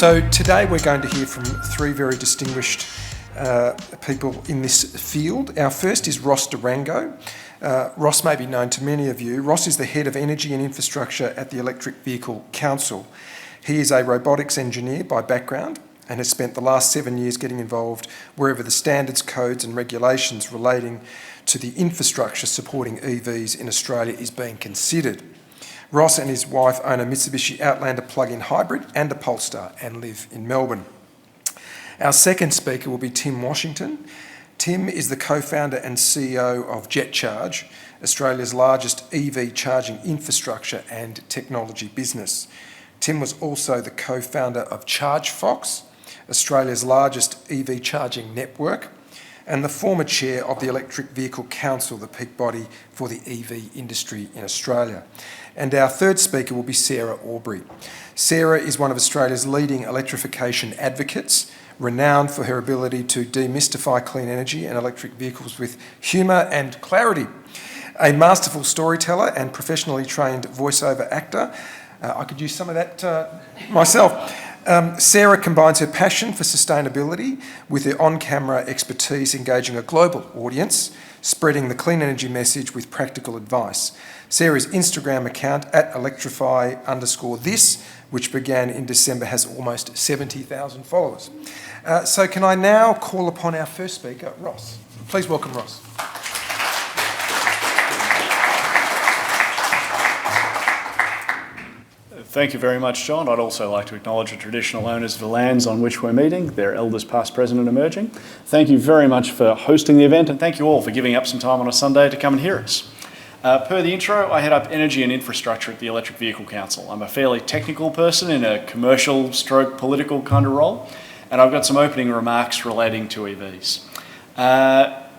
So today we're going to hear from three very distinguished people in this field. Our first is Ross de Rango. Ross may be known to many of you. Ross is the head of energy and infrastructure at the Electric Vehicle Council. He is a robotics engineer by background and has spent the last 7 years getting involved wherever the standards, codes and regulations relating to the infrastructure supporting EVs in Australia is being considered. Ross and his wife own a Mitsubishi Outlander plug-in hybrid and a Polestar and live in Melbourne. Our second speaker will be Tim Washington. Tim is the co-founder and CEO of Jetcharge, Australia's largest EV charging infrastructure and technology business. Tim was also the co-founder of ChargeFox, Australia's largest EV charging network, and the former chair of the Electric Vehicle Council, the peak body for the EV industry in Australia. And our third speaker will be Sarah Aubrey. Sarah is one of Australia's leading electrification advocates, renowned for her ability to demystify clean energy and electric vehicles with humour and clarity. A masterful storyteller and professionally trained voiceover actor. I could use some of that myself. Sarah combines her passion for sustainability with her on-camera expertise engaging a global audience, spreading the clean energy message with practical advice. Sarah's Instagram account at Electrify_this, which began in December, has almost 70,000 followers. So can I now call upon our first speaker, Ross. Please welcome Ross. Thank you very much, John. I'd also like to acknowledge the traditional owners of the lands on which we're meeting, their elders past, present and emerging. Thank you very much for hosting the event, and thank you all for giving up some time on a Sunday to come and hear us. Per the intro, I head up energy and infrastructure at the Electric Vehicle Council. I'm a fairly technical person in a commercial stroke political kind of role, and I've got some opening remarks relating to EVs.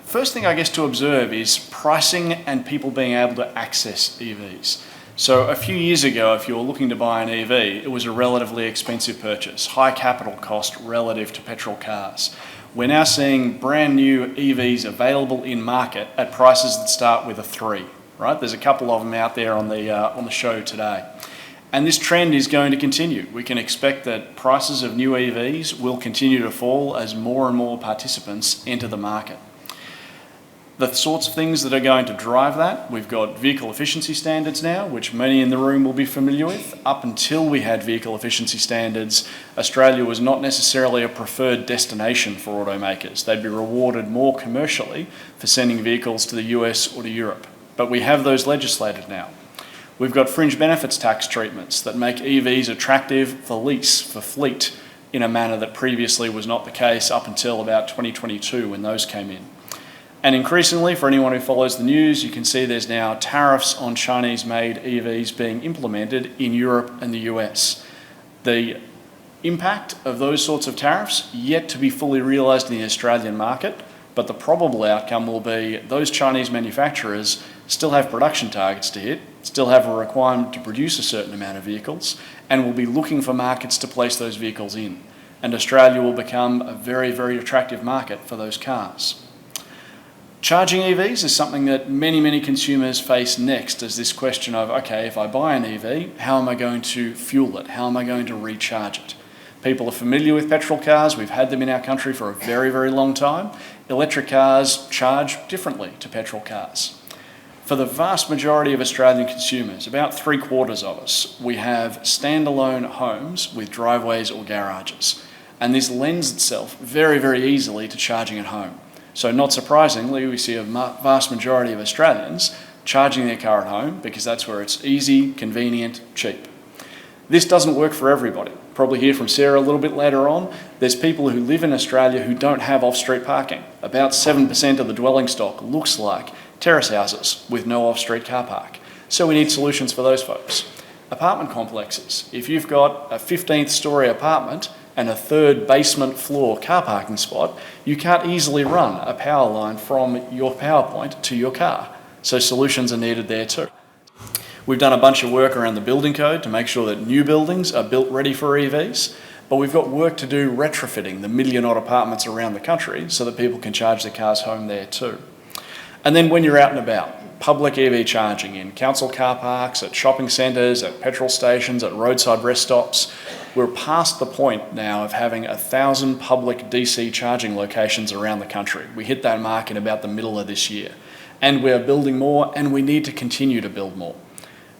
First thing I guess to observe is pricing and people being able to access EVs. So a few years ago, if you were looking to buy an EV, it was a relatively expensive purchase, high capital cost relative to petrol cars. We're now seeing brand new EVs available in market at prices that start with a 3, right? There's a couple of them out there on the show today. And this trend is going to continue. We can expect that prices of new EVs will continue to fall as more and more participants enter the market. The sorts of things that are going to drive that, we've got vehicle efficiency standards now, which many in the room will be familiar with. Up until we had vehicle efficiency standards, Australia was not necessarily a preferred destination for automakers. They'd be rewarded more commercially for sending vehicles to the US or to Europe. But we have those legislated now. We've got fringe benefits tax treatments that make EVs attractive for lease, for fleet, in a manner that previously was not the case up until about 2022 when those came in. And increasingly, for anyone who follows the news, you can see there's now tariffs on Chinese-made EVs being implemented in Europe and the US. The impact of those sorts of tariffs yet to be fully realised in the Australian market, but the probable outcome will be those Chinese manufacturers still have production targets to hit, still have a requirement to produce a certain amount of vehicles, and will be looking for markets to place those vehicles in. And Australia will become a very, very attractive market for those cars. Charging EVs is something that many consumers face next, as this question of, okay, if I buy an EV, how am I going to fuel it? How am I going to recharge it? People are familiar with petrol cars. We've had them in our country for a very, very long time. Electric cars charge differently to petrol cars. For the vast majority of Australian consumers, about 3/4 of us, we have standalone homes with driveways or garages. And this lends itself very, very easily to charging at home. So not surprisingly, we see a vast majority of Australians charging their car at home because that's where it's easy, convenient, cheap. This doesn't work for everybody. Probably hear from Sarah a little bit later on. There's people who live in Australia who don't have off-street parking. About 7% of the dwelling stock looks like terrace houses with no off-street car park. So we need solutions for those folks. Apartment complexes. If you've got a 15th story apartment and a 3rd basement floor car parking spot, you can't easily run a power line from your power point to your car. So solutions are needed there too. We've done a bunch of work around the building code to make sure that new buildings are built ready for EVs, but we've got work to do retrofitting the 1 million odd apartments around the country so that people can charge their cars home there too. And then when you're out and about, public EV charging in council car parks, at shopping centres, at petrol stations, at roadside rest stops, We're past the point now of having 1,000 public DC charging locations around the country. We hit that mark in about the middle of this year. And we're building more, and we need to continue to build more.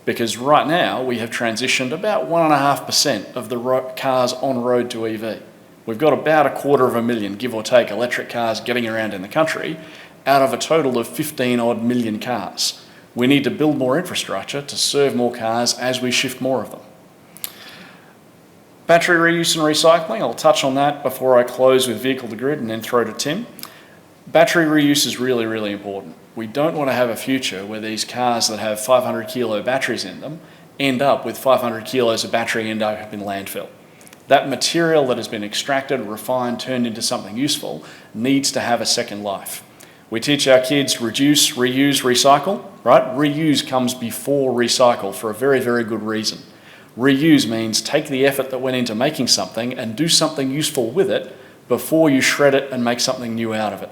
Because right now, we have transitioned about 1.5% of the cars on road to EV. We've got about 250,000, give or take, electric cars getting around in the country, out of a total of 15 odd million cars. We need to build more infrastructure to serve more cars as we shift more of them. Battery reuse and recycling, I'll touch on that before I close with vehicle to grid and then throw to Tim. Battery reuse is really, really important. We don't want to have a future where these cars that have 500 kilo batteries in them end up with 500 kilos of battery end up in landfill. That material that has been extracted, refined, turned into something useful needs to have a second life. We teach our kids reduce, reuse, recycle, right? Reuse comes before recycle for a very, very good reason. Reuse means take the effort that went into making something and do something useful with it before you shred it and make something new out of it.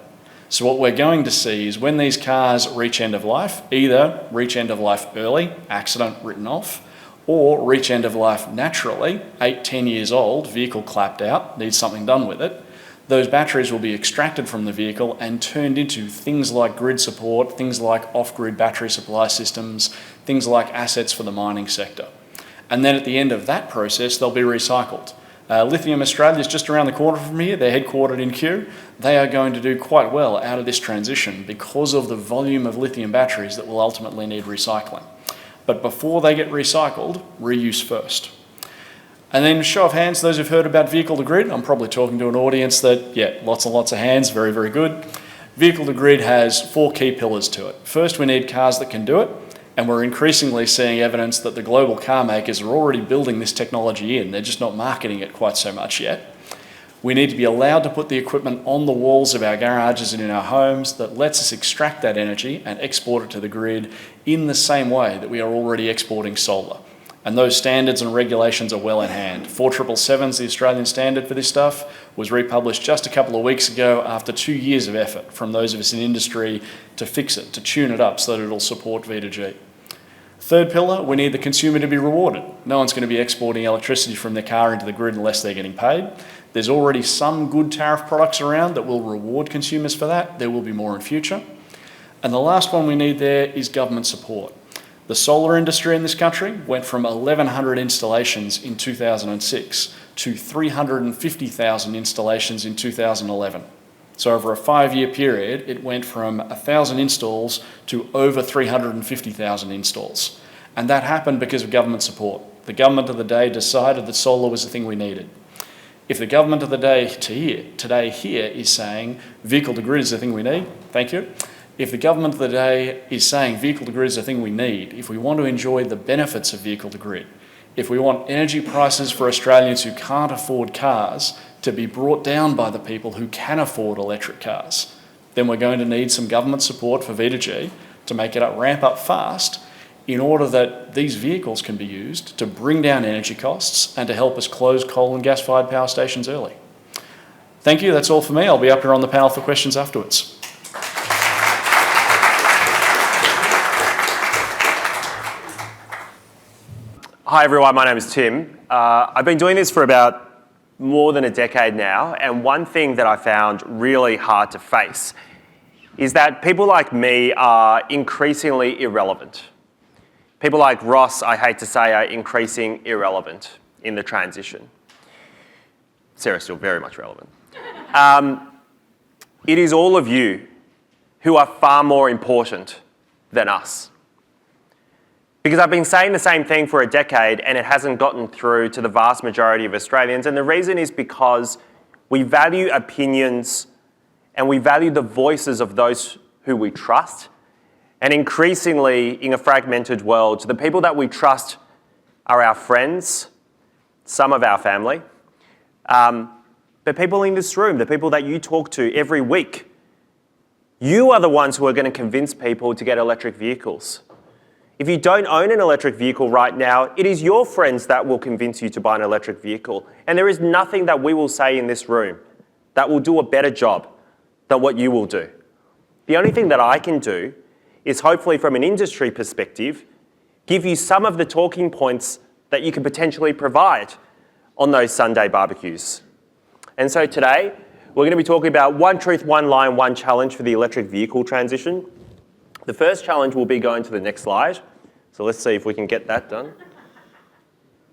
So what we're going to see is when these cars reach end of life, either reach end of life early, accident written off, or reach end of life naturally, 8, 10 years old, vehicle clapped out, needs something done with it, those batteries will be extracted from the vehicle and turned into things like grid support, things like off-grid battery supply systems, things like assets for the mining sector. And then at the end of that process, they'll be recycled. Lithium Australia is just around the corner from here. They're headquartered in Kew. They are going to do quite well out of this transition because of the volume of lithium batteries that will ultimately need recycling. But before they get recycled, reuse first. And then show of hands, those who've heard about vehicle to grid, I'm probably talking to an audience that, yeah, lots and lots of hands, very, very good. Vehicle to grid has 4 key pillars to it. First, we need cars that can do it. And we're increasingly seeing evidence that the global car makers are already building this technology in. They're just not marketing it quite so much yet. We need to be allowed to put the equipment on the walls of our garages and in our homes that lets us extract that energy and export it to the grid in the same way that we are already exporting solar. And those standards and regulations are well in hand. 4777's the Australian standard for this stuff, was republished just a couple of weeks ago after 2 years of effort from those of us in industry to fix it, to tune it up so that it'll support V2G. Third pillar, we need the consumer to be rewarded. No one's going to be exporting electricity from their car into the grid unless they're getting paid. There's already some good tariff products around that will reward consumers for that. There will be more in future. And the last one we need there is government support. The solar industry in this country went from 1,100 installations in 2006 to 350,000 installations in 2011. So over a 5-year period, it went from 1,000 installs to over 350,000 installs. And that happened because of government support. The government of the day decided that solar was the thing we needed. If the government of the day today here is saying vehicle to grid is the thing we need, thank you. If the government of the day is saying vehicle to grid is the thing we need, if we want to enjoy the benefits of vehicle to grid, if we want energy prices for Australians who can't afford cars to be brought down by the people who can afford electric cars, then we're going to need some government support for V2G to make it ramp up fast in order that these vehicles can be used to bring down energy costs and to help us close coal and gas-fired power stations early. Thank you, that's all for me. I'll be up here on the panel for questions afterwards. Hi everyone, my name is Tim. I've been doing this for about more than a decade now, and one thing that I found really hard to face is that people like me are increasingly irrelevant. People like Ross, I hate to say, are increasing irrelevant in the transition. Sarah's still very much relevant. It is all of you who are far more important than us. Because I've been saying the same thing for a decade and it hasn't gotten through to the vast majority of Australians, and the reason is because we value opinions and we value the voices of those who we trust. And increasingly, in a fragmented world, the people that we trust are our friends, some of our family, but people in this room, the people that you talk to every week. You are the ones who are going to convince people to get electric vehicles. If you don't own an electric vehicle right now, it is your friends that will convince you to buy an electric vehicle. And there is nothing that we will say in this room that will do a better job than what you will do. The only thing that I can do is hopefully from an industry perspective, give you some of the talking points that you could potentially provide on those Sunday barbecues. And so today, we're going to be talking about one truth, one line, one challenge for the electric vehicle transition. The first challenge will be going to the next slide. So let's see if we can get that done.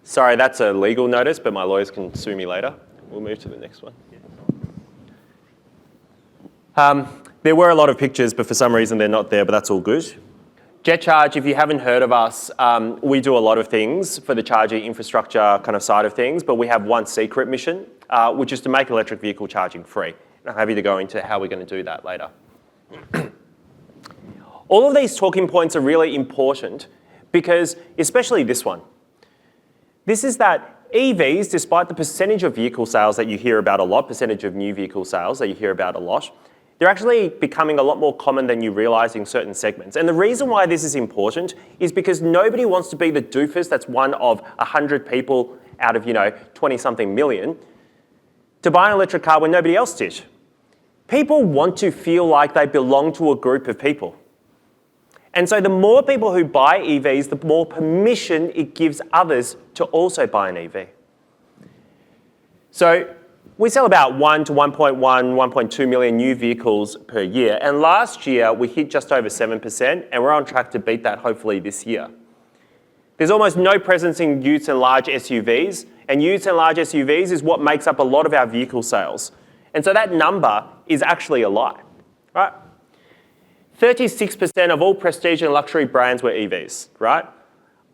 Sorry, that's a legal notice, but my lawyers can sue me later. We'll move to the next one. There were a lot of pictures, but for some reason they're not there, but that's all good. Jetcharge, if you haven't heard of us, we do a lot of things for the charging infrastructure kind of side of things, but we have one secret mission, which is to make electric vehicle charging free. And I'm happy to go into how we're going to do that later. All of these talking points are really important because, especially this one, this is that EVs, despite the percentage of vehicle sales that you hear about a lot, percentage of new vehicle sales that you hear about a lot, they're actually becoming a lot more common than you realise in certain segments. And the reason why this is important is because nobody wants to be the doofus that's one of 100 people out of, 20-something million to buy an electric car when nobody else did. People want to feel like they belong to a group of people. And so the more people who buy EVs, the more permission it gives others to also buy an EV. So we sell about 1 to 1.1, 1.2 million new vehicles per year. And last year, we hit just over 7%, and we're on track to beat that hopefully this year. There's almost no presence in utes and large SUVs, and utes and large SUVs is what makes up a lot of our vehicle sales. And so that number is actually a lie, right? 36% of all prestige and luxury brands were EVs, right?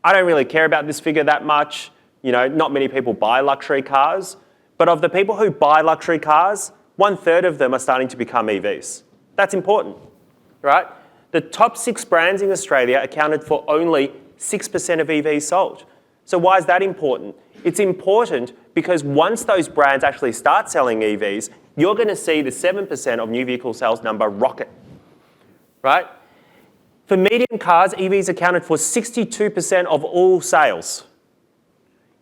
I don't really care about this figure that much. Not many people buy luxury cars. But of the people who buy luxury cars, 1/3 of them are starting to become EVs. That's important, right? The top 6 brands in Australia accounted for only 6% of EVs sold. So why is that important? It's important because once those brands actually start selling EVs, you're going to see the 7% of new vehicle sales number rocket, right? For medium cars, EVs accounted for 62% of all sales.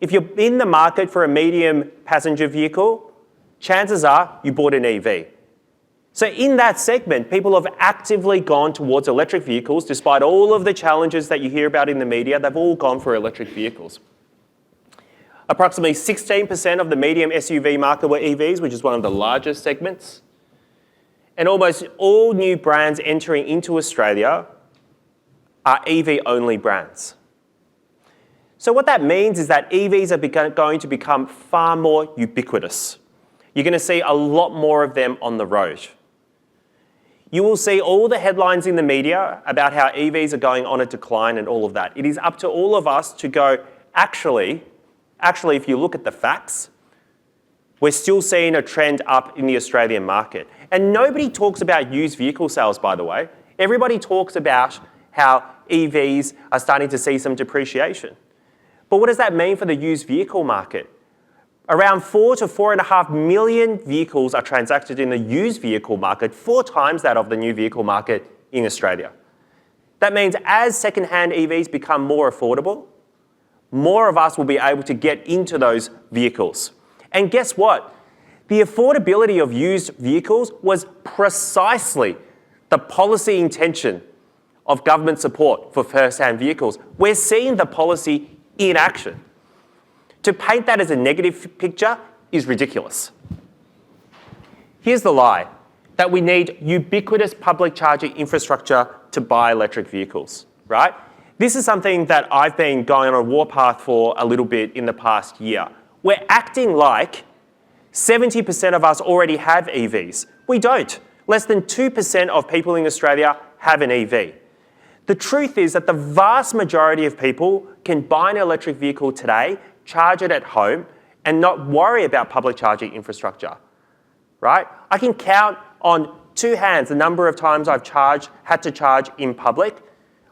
If you're in the market for a medium passenger vehicle, chances are you bought an EV. So in that segment, people have actively gone towards electric vehicles. Despite all of the challenges that you hear about in the media, they've all gone for electric vehicles. Approximately 16% of the medium SUV market were EVs, which is one of the largest segments. And almost all new brands entering into Australia are EV-only brands. So what that means is that EVs are going to become far more ubiquitous. You're going to see a lot more of them on the road. You will see all the headlines in the media about how EVs are going on a decline and all of that. It is up to all of us to go, actually, if you look at the facts, we're still seeing a trend up in the Australian market. And nobody talks about used vehicle sales, by the way. Everybody talks about how EVs are starting to see some depreciation. But what does that mean for the used vehicle market? Around 4 to 4.5 million vehicles are transacted in the used vehicle market, 4 times that of the new vehicle market in Australia. That means as second-hand EVs become more affordable, more of us will be able to get into those vehicles. And guess what? The affordability of used vehicles was precisely the policy intention of government support for first-hand vehicles. We're seeing the policy in action. To paint that as a negative picture is ridiculous. Here's the lie, that we need ubiquitous public charging infrastructure to buy electric vehicles, right? This is something that I've been going on a warpath for a little bit in the past year. We're acting like 70% of us already have EVs. We don't. Less than 2% of people in Australia have an EV. The truth is that the vast majority of people can buy an electric vehicle today, charge it at home, and not worry about public charging infrastructure, right? I can count on 2 hands the number of times I've had to charge in public.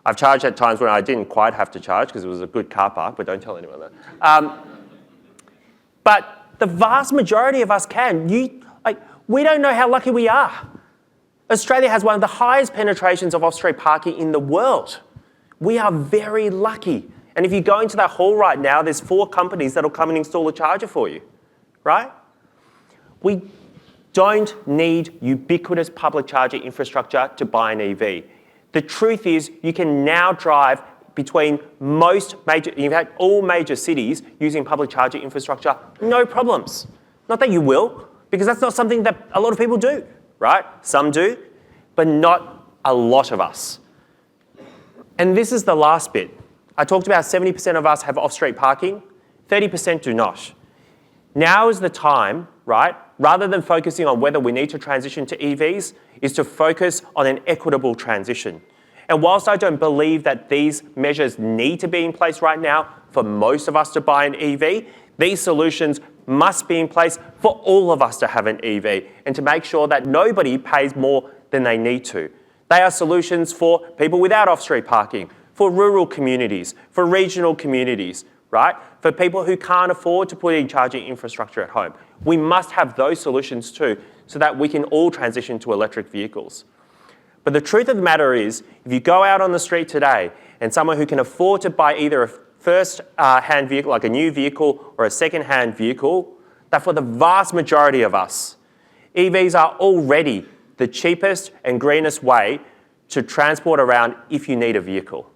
I've charged at times when I didn't quite have to charge because it was a good car park, but don't tell anyone that. But the vast majority of us can. We don't know how lucky we are. Australia has one of the highest penetrations of off-street parking in the world. We are very lucky. And if you go into that hall right now, there's 4 companies that'll come and install a charger for you, right? We don't need ubiquitous public charging infrastructure to buy an EV. The truth is you can now drive between you've had all major cities using public charging infrastructure, no problems. Not that you will, because that's not something that a lot of people do, right? Some do, but not a lot of us. And this is the last bit. I talked about 70% of us have off-street parking, 30% do not. Now is the time, right, rather than focusing on whether we need to transition to EVs, is to focus on an equitable transition. And whilst I don't believe that these measures need to be in place right now for most of us to buy an EV, these solutions must be in place for all of us to have an EV and to make sure that nobody pays more than they need to. They are solutions for people without off-street parking, for rural communities, for regional communities, right? For people who can't afford to put in charging infrastructure at home. We must have those solutions too, so that we can all transition to electric vehicles. But the truth of the matter is, if you go out on the street today and someone who can afford to buy either a first-hand vehicle, like a new vehicle, or a second-hand vehicle, that for the vast majority of us, EVs are already the cheapest and greenest way to transport around if you need a vehicle.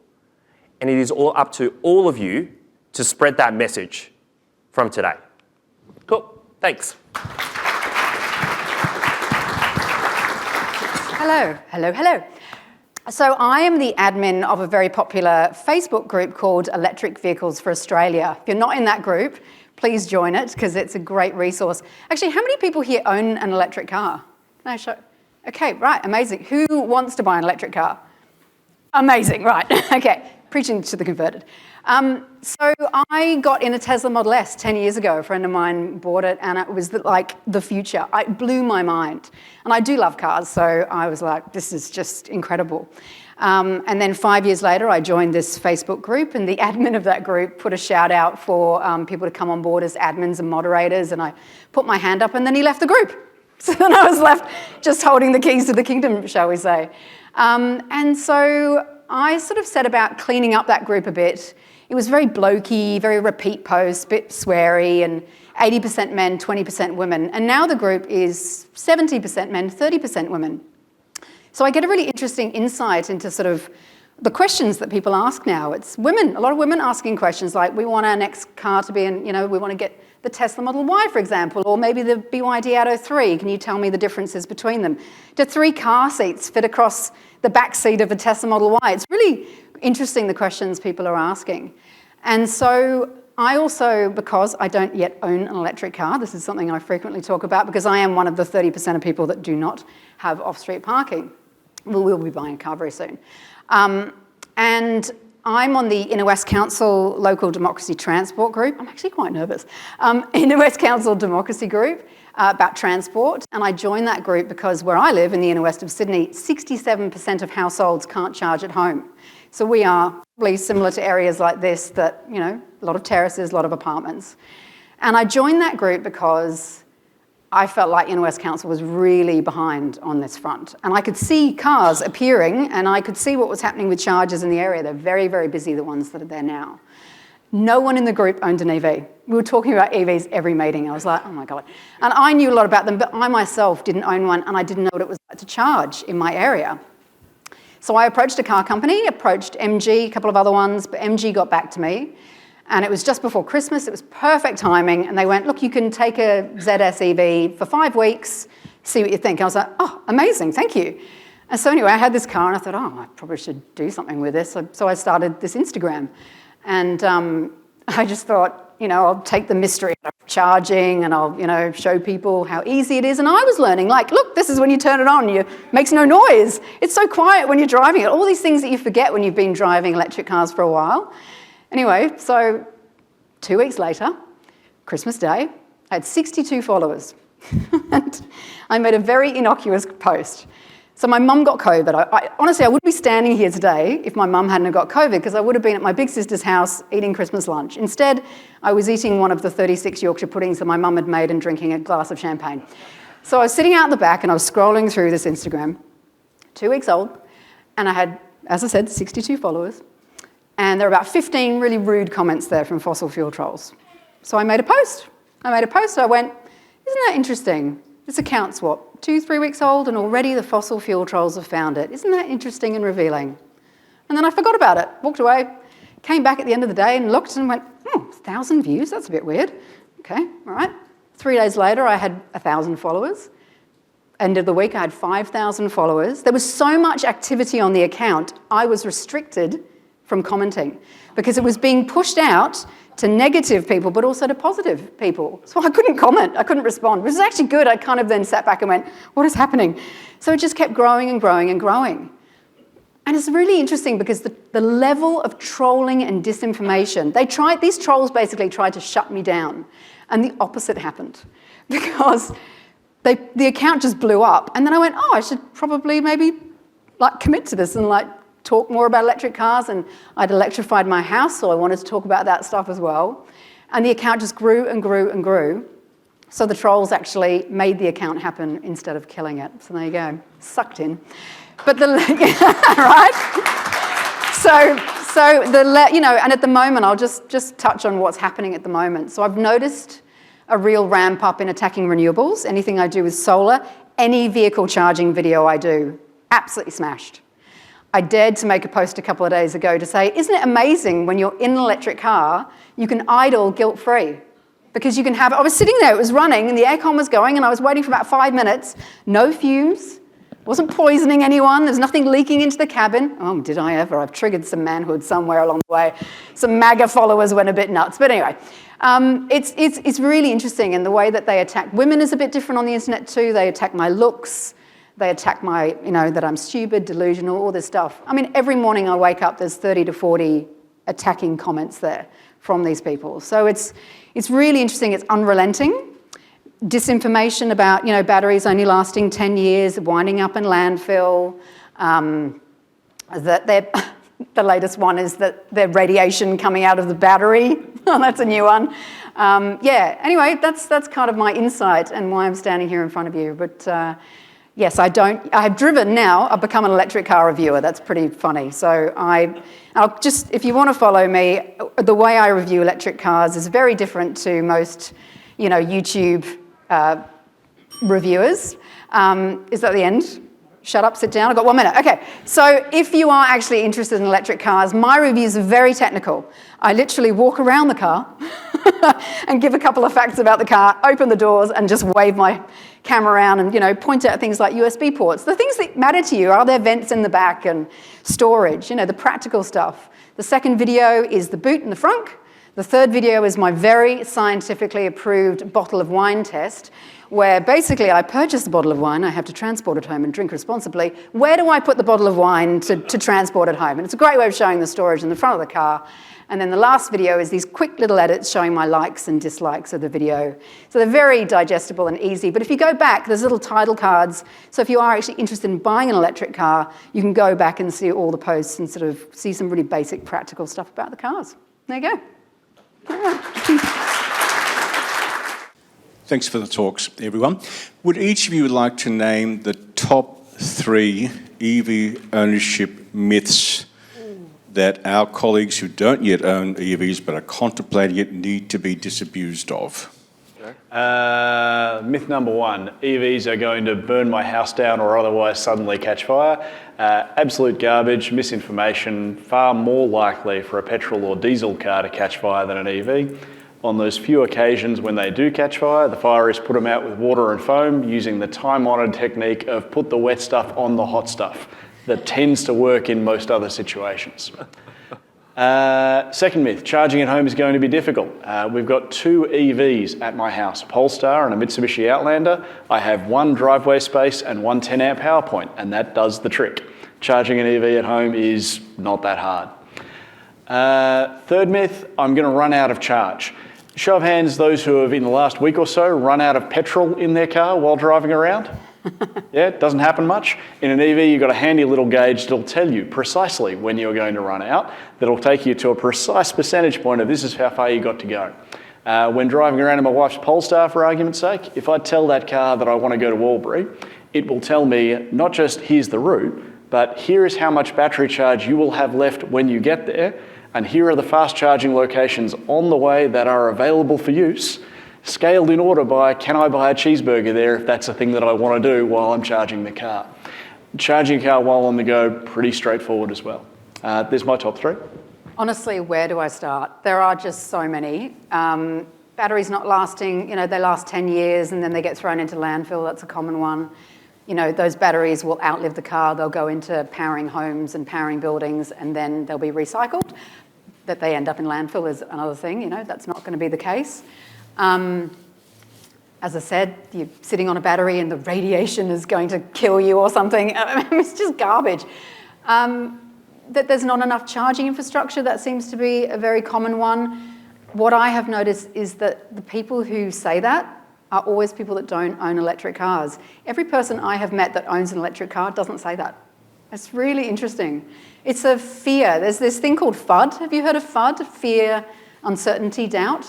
And it is all up to all of you to spread that message from today. Cool, thanks. Hello, hello, hello. So I am the admin of a very popular Facebook group called Electric Vehicles for Australia. If you're not in that group, please join it because it's a great resource. Actually, how many people here own an electric car? Can I show? Okay, right, amazing. Who wants to buy an electric car? Amazing, right, okay. Preaching to the converted. So I got in a Tesla Model S 10 years ago. A friend of mine bought it and it was like the future. It blew my mind. And I do love cars, so I was like, this is just incredible. And then 5 years later, I joined this Facebook group and the admin of that group put a shout out for people to come on board as admins and moderators, and I put my hand up and then he left the group. So then I was left just holding the keys to the kingdom, shall we say. And so I sort of set about cleaning up that group a bit. It was very blokey, very repeat posts, a bit sweary, and 80% men, 20% women. And now the group is 70% men, 30% women. So I get a really interesting insight into sort of the questions that people ask now. It's women, a lot of women asking questions like, we want our next car to be, we want to get the Tesla Model Y, for example, or maybe the BYD Atto 3. Can you tell me the differences between them? Do 3 car seats fit across the back seat of a Tesla Model Y? It's really interesting, the questions people are asking. And so I also, because I don't yet own an electric car, this is something I frequently talk about because I am one of the 30% of people that do not have off-street parking. We will be buying a car very soon. And I'm on the Inner West Council Local Democracy Transport Group. I'm actually quite nervous. Inner West Council Democracy Group about transport. And I joined that group because where I live in the inner west of Sydney, 67% of households can't charge at home. So we are probably similar to areas like this that, a lot of terraces, a lot of apartments. And I joined that group because I felt like Inner West Council was really behind on this front. And I could see cars appearing and I could see what was happening with chargers in the area. They're very, very busy, the ones that are there now. No one in the group owned an EV. We were talking about EVs every meeting. I was like, oh my God. And I knew a lot about them, but I myself didn't own one and I didn't know what it was like to charge in my area. So I approached a car company, approached MG, a couple of other ones, but MG got back to me. And it was just before Christmas, it was perfect timing. And they went, look, you can take a ZS EV for 5 weeks, see what you think. I was like, oh, amazing, thank you. And so anyway, I had this car and I thought, oh, I probably should do something with this. So I started this Instagram. And I just thought, I'll take the mystery of charging and I'll, show people how easy it is. And I was learning, like, look, this is when you turn it on, it makes no noise. It's so quiet when you're driving it. All these things that you forget when you've been driving electric cars for a while. Anyway, so 2 weeks later, Christmas Day, I had 62 followers. And I made a very innocuous post. So my mum got COVID. Honestly, I wouldn't be standing here today if my mum hadn't got COVID because I would have been at my big sister's house eating Christmas lunch. Instead, I was eating one of the 36 Yorkshire puddings that my mum had made and drinking a glass of champagne. So I was sitting out the back and I was scrolling through this Instagram, 2 weeks old, and I had, as I said, 62 followers. And there were about 15 really rude comments there from fossil fuel trolls. So I made a post. I went, isn't that interesting? This account's what, 2-3 weeks old and already the fossil fuel trolls have found it. Isn't that interesting and revealing? And then I forgot about it, walked away. Came back at the end of the day and looked and went, 1,000 views, that's a bit weird. Okay, all right. 3 days later, I had 1,000 followers. End of the week, I had 5,000 followers. There was so much activity on the account, I was restricted from commenting because it was being pushed out to negative people, but also to positive people. So I couldn't comment, I couldn't respond, which is actually good. I kind of then sat back and went, what is happening? So it just kept growing and growing and growing. And it's really interesting because the level of trolling and disinformation, these trolls basically tried to shut me down, and the opposite happened because the account just blew up. And then I went, I should probably maybe commit to this and talk more about electric cars, and I'd electrified my house, so I wanted to talk about that stuff as well. And the account just grew and grew and grew. So the trolls actually made the account happen instead of killing it. So there you go, sucked in. But right? And at the moment, I'll just touch on what's happening at the moment. So I've noticed a real ramp up in attacking renewables. Anything I do with solar, any vehicle charging video I do, absolutely smashed. I dared to make a post a couple of days ago to say, isn't it amazing when you're in an electric car, you can idle guilt-free? Because you can I was sitting there, it was running, and the aircon was going, and I was waiting for about 5 minutes, no fumes, wasn't poisoning anyone, there's nothing leaking into the cabin. Oh, did I ever? I've triggered some manhood somewhere along the way. Some MAGA followers went a bit nuts, but anyway. It's really interesting, and the way that they attack women is a bit different on the internet too. They attack my looks. They attack my, that I'm stupid, delusional, all this stuff. I mean, every morning I wake up, there's 30 to 40 attacking comments there from these people. So it's really interesting. It's unrelenting. Disinformation about, batteries only lasting 10 years, winding up in landfill. The latest one is that there's radiation coming out of the battery. Oh, that's a new one. Anyway, that's kind of my insight and why I'm standing here in front of you. But yes, I have driven now. I've become an electric car reviewer. That's pretty funny. So if you want to follow me, the way I review electric cars is very different to most, YouTube reviewers. Is that the end? Shut up, sit down, I've got 1 minute. Okay, so if you are actually interested in electric cars, my reviews are very technical. I literally walk around the car and give a couple of facts about the car, open the doors and just wave my camera around and, point out things like USB ports. The things that matter to you, are there vents in the back and storage, the practical stuff. The second video is the boot and the frunk. The third video is my very scientifically approved bottle of wine test, where basically I purchase the bottle of wine, I have to transport it home and drink responsibly. Where do I put the bottle of wine to transport it home? And it's a great way of showing the storage in the front of the car. And then the last video is these quick little edits showing my likes and dislikes of the video. So they're very digestible and easy. But if you go back, there's little title cards. So if you are actually interested in buying an electric car, you can go back and see all the posts and sort of see some really basic practical stuff about the cars. There you go. Thanks for the talks, everyone. Would each of you like to name the top 3 EV ownership myths that our colleagues who don't yet own EVs but are contemplating it need to be disabused of? Myth number 1, EVs are going to burn my house down or otherwise suddenly catch fire. Absolute garbage, misinformation, far more likely for a petrol or diesel car to catch fire than an EV. On those few occasions when they do catch fire, the fire is put them out with water and foam using the time-honoured technique of put the wet stuff on the hot stuff that tends to work in most other situations. Second myth, charging at home is going to be difficult. We've got 2 EVs at my house, a Polestar and a Mitsubishi Outlander. I have 1 driveway space and 1 10 amp power point, and that does the trick. Charging an EV at home is not that hard. Third myth, I'm going to run out of charge. Show of hands, those who have in the last week or so run out of petrol in their car while driving around. Yeah, it doesn't happen much. In an EV, you've got a handy little gauge that'll tell you precisely when you're going to run out. That'll take you to a precise percentage point of this is how far you got to go. When driving around in my wife's Polestar, for argument's sake, if I tell that car that I want to go to Albury, it will tell me not just here's the route, but here is how much battery charge you will have left when you get there, and here are the fast charging locations on the way that are available for use, scaled in order by can I buy a cheeseburger there if that's a thing that I want to do while I'm charging the car. Charging a car while on the go, pretty straightforward as well. There's my top 3. Honestly, where do I start? There are just so many. Batteries not lasting, they last 10 years and then they get thrown into landfill. That's a common one. Those batteries will outlive the car. They'll go into powering homes and powering buildings, and then they'll be recycled. That they end up in landfill is another thing. That's not going to be the case. As I said, you're sitting on a battery and the radiation is going to kill you or something. It's just garbage. That there's not enough charging infrastructure, that seems to be a very common one. What I have noticed is that the people who say that are always people that don't own electric cars. Every person I have met that owns an electric car doesn't say that. It's really interesting. It's a fear. There's this thing called FUD. Have you heard of FUD? Fear, uncertainty, doubt.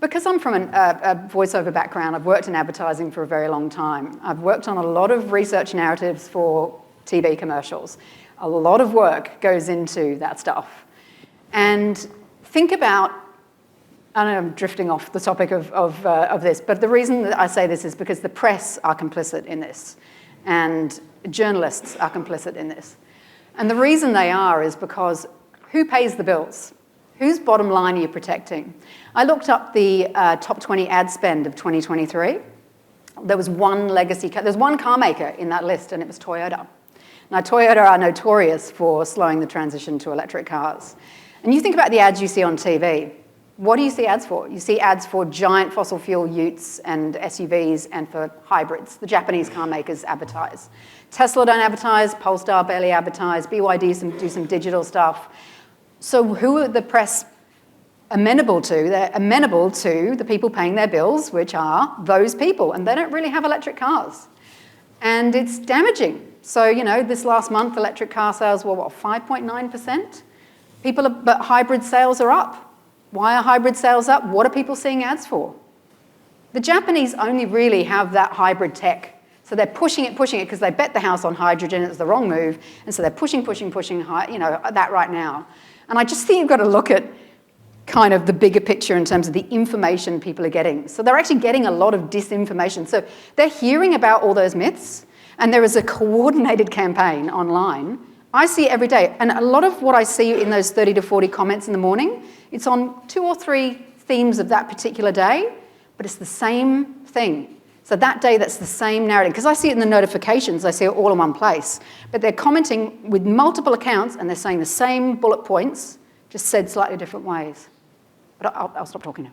Because I'm from a voiceover background, I've worked in advertising for a very long time. I've worked on a lot of research narratives for TV commercials. A lot of work goes into that stuff. And think about, I know I'm drifting off the topic of this, but the reason that I say this is because the press are complicit in this, and journalists are complicit in this. And the reason they are is because who pays the bills? Whose bottom line are you protecting? I looked up the top 20 ad spend of 2023. There was one legacy car, there's one car maker in that list, and it was Toyota. Now, Toyota are notorious for slowing the transition to electric cars. And you think about the ads you see on TV. What do you see ads for? You see ads for giant fossil fuel utes and SUVs and for hybrids. The Japanese car makers advertise. Tesla don't advertise, Polestar barely advertise, BYD do some digital stuff. So who are the press amenable to? They're amenable to the people paying their bills, which are those people, and they don't really have electric cars. And it's damaging. So, this last month, electric car sales were, 5.9%? But hybrid sales are up. Why are hybrid sales up? What are people seeing ads for? The Japanese only really have that hybrid tech. So they're pushing it because they bet the house on hydrogen. It's the wrong move. And so they're pushing that right now. And I just think you've got to look at kind of the bigger picture in terms of the information people are getting. So they're actually getting a lot of disinformation. So they're hearing about all those myths, and there is a coordinated campaign online. I see it every day. And a lot of what I see in those 30 to 40 comments in the morning, it's on 2 or 3 themes of that particular day, but it's the same thing. So that day, that's the same narrative. Because I see it in the notifications, I see it all in one place. But they're commenting with multiple accounts, and they're saying the same bullet points, just said slightly different ways. But I'll stop talking now.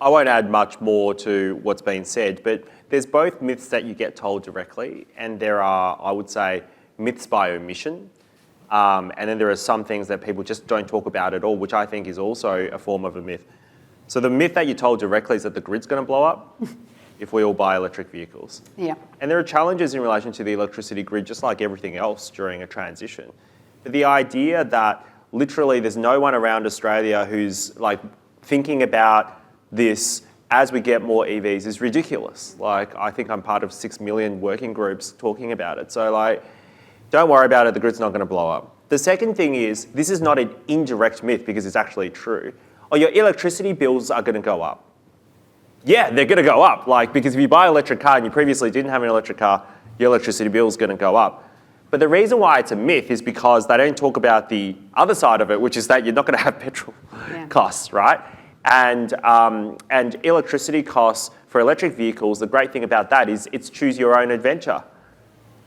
I won't add much more to what's been said, but there's both myths that you get told directly, and there are, I would say, myths by omission. And then there are some things that people just don't talk about at all, which I think is also a form of a myth. So the myth that you're told directly is that the grid's going to blow up if we all buy electric vehicles. Yeah. And there are challenges in relation to the electricity grid, just like everything else during a transition. But the idea that literally there's no one around Australia who's thinking about this as we get more EVs is ridiculous. I think I'm part of 6 million working groups talking about it. So don't worry about it, the grid's not going to blow up. The second thing is, this is not an indirect myth because it's actually true. Your electricity bills are going to go up. Yeah, they're going to go up. Because if you buy an electric car and you previously didn't have an electric car, your electricity bill is going to go up. But the reason why it's a myth is because they don't talk about the other side of it, which is that you're not going to have petrol costs, right? And electricity costs for electric vehicles, the great thing about that is it's choose your own adventure.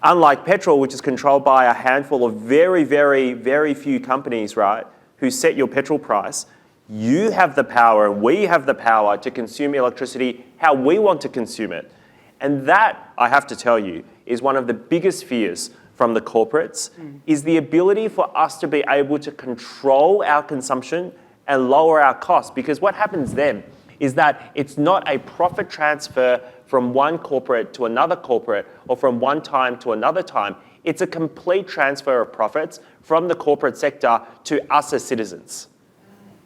Unlike petrol, which is controlled by a handful of very, very, very few companies, right, who set your petrol price, you have the power, and we have the power to consume electricity how we want to consume it. And that, I have to tell you, is one of the biggest fears from the corporates, is the ability for us to be able to control our consumption and lower our costs. Because what happens then is that it's not a profit transfer from one corporate to another corporate or from one time to another time. It's a complete transfer of profits from the corporate sector to us as citizens.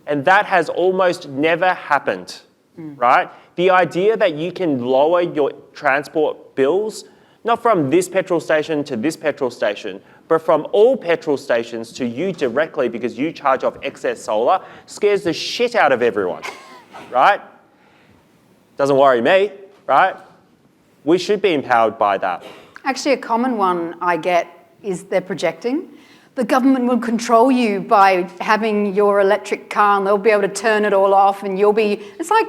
And that has almost never happened, right? The idea that you can lower your transport bills, not from this petrol station to this petrol station, but from all petrol stations to you directly because you charge off excess solar, scares the shit out of everyone, right? Doesn't worry me, right? We should be empowered by that. Actually, a common one I get is they're projecting. the government will control you by having your electric car and they'll be able to turn it all off and it's like,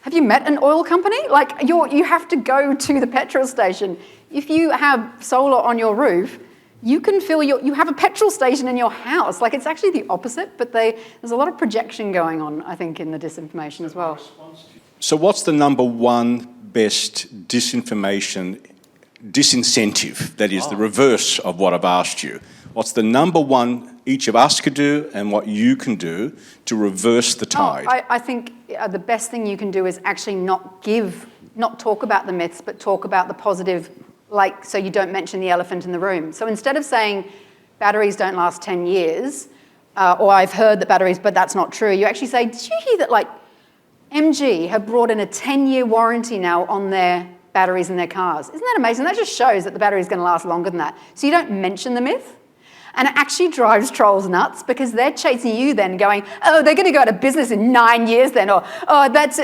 have you met an oil company? Like you have to go to the petrol station. If you have solar on your roof, you can you have a petrol station in your house. Like it's actually the opposite, but there's a lot of projection going on, I think, in the disinformation as well. So what's the number one best disinformation disincentive? That is the reverse of what I've asked you. What's the number one each of us could do and what you can do to reverse the tide? I think the best thing you can do is actually not talk about the myths, but talk about the positive, so you don't mention the elephant in the room. So instead of saying batteries don't last 10 years, or I've heard that batteries, but that's not true, you actually say, did you hear that MG have brought in a 10-year warranty now on their batteries in their cars? Isn't that amazing? That just shows that the battery is going to last longer than that. So you don't mention the myth. And it actually drives trolls nuts because they're chasing you then going, oh, they're going to go out of business in 9 years then, or, oh, that's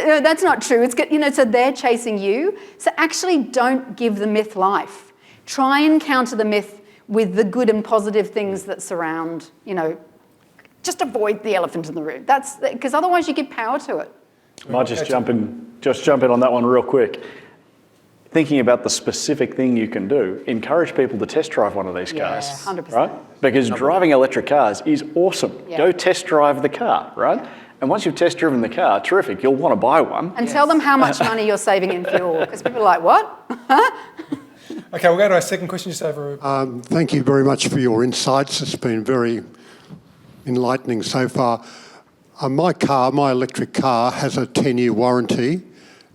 not true. It's good, so they're chasing you. So actually don't give the myth life. Try and counter the myth with the good and positive things that surround, just avoid the elephant in the room. That's because otherwise you give power to it. I might just jump in on that one real quick. Thinking about the specific thing you can do, encourage people to test drive one of these cars. 100%. Right? Because driving electric cars is awesome. Yeah. Go test drive the car, right? And once you've test driven the car, terrific, you'll want to buy one. And tell them how much money you're saving in fuel, because people are like, what? Okay, we'll go to our second question just over. Thank you very much for your insights. It's been very enlightening so far. My electric car has a 10-year warranty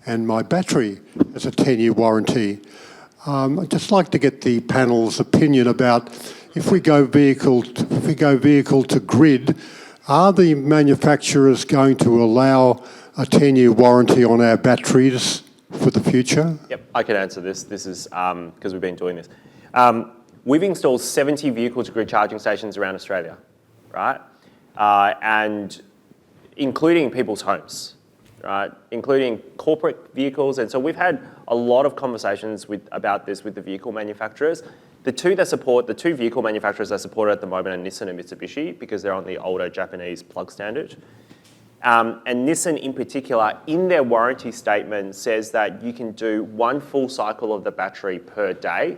and my battery has a 10-year warranty. I'd just like to get the panel's opinion about if we go vehicle to grid, are the manufacturers going to allow a 10-year warranty on our batteries for the future? Yep, I can answer this. This is because we've been doing this. We've installed 70 vehicle-to-grid charging stations around Australia, right? And including people's homes, right? Including corporate vehicles. And so we've had a lot of conversations about this with the vehicle manufacturers. The two vehicle manufacturers that support it at the moment are Nissan and Mitsubishi because they're on the older Japanese plug standard. And Nissan in particular, in their warranty statement, says that you can do one full cycle of the battery per day.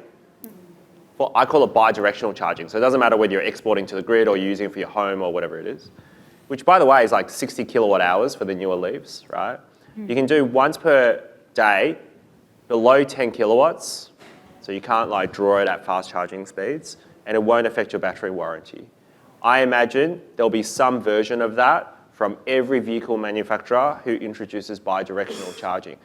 I call it bi-directional charging. So it doesn't matter whether you're exporting to the grid or you're using it for your home or whatever it is, which by the way is like 60 kilowatt hours for the newer Leafs, right? You can do once per day below 10 kilowatts, so you can't draw it at fast charging speeds, and it won't affect your battery warranty. I imagine there'll be some version of that from every vehicle manufacturer who introduces bi-directional charging.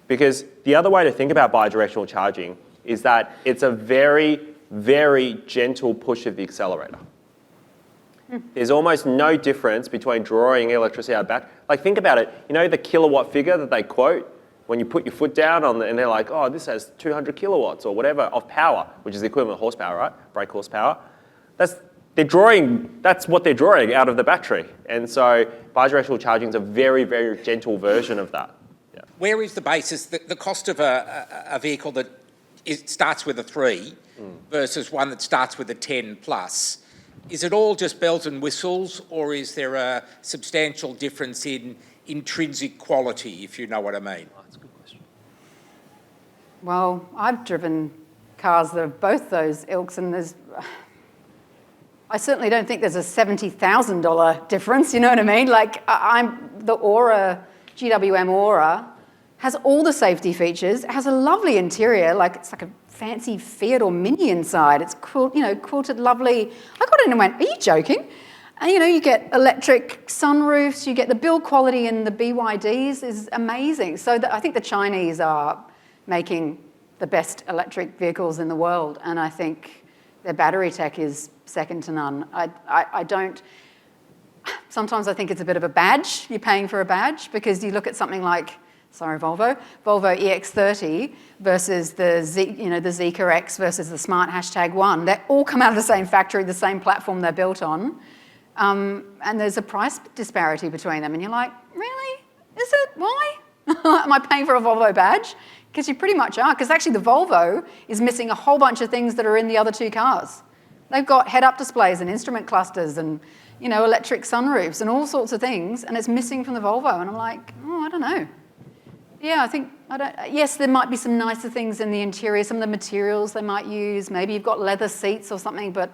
Because the other way to think about bi-directional charging is that it's a very, very gentle push of the accelerator. There's almost no difference between drawing electricity out of battery. Think about it, the kilowatt figure that they quote when you put your foot down and they're like, oh, this has 200 kilowatts or whatever of power, which is the equivalent of horsepower, right? Brake horsepower. That's what they're drawing out of the battery. And so bi-directional charging is a very, very gentle version of that. Yeah. Where is the basis, the cost of a vehicle that starts with a 3 versus one that starts with a 10 plus? Is it all just bells and whistles, or is there a substantial difference in intrinsic quality, if you know what I mean? Oh, that's a good question. Well, I've driven cars that are both those ilks, and I certainly don't think there's a $70,000 difference, you know what I mean? The Aura, GWM Aura, has all the safety features. It has a lovely interior, it's like a fancy Fiat or Mini inside. It's quilted lovely. I got in and went, are you joking? And you get electric sunroofs, you get the build quality in the BYDs is amazing. So I think the Chinese are making the best electric vehicles in the world, and I think their battery tech is second to none. Sometimes I think it's a bit of a badge. You're paying for a badge because you look at something like, Volvo EX30 versus the Zeekr X versus the Smart #1. They all come out of the same factory, the same platform they're built on. And there's a price disparity between them. And you're like, really? Is it? Why? Am I paying for a Volvo badge? Because you pretty much are. Because actually the Volvo is missing a whole bunch of things that are in the other two cars. They've got head-up displays and instrument clusters and, you know, electric sunroofs and all sorts of things, and it's missing from the Volvo. And I'm like, oh, I don't know. Yeah, yes, there might be some nicer things in the interior, some of the materials they might use. Maybe you've got leather seats or something, but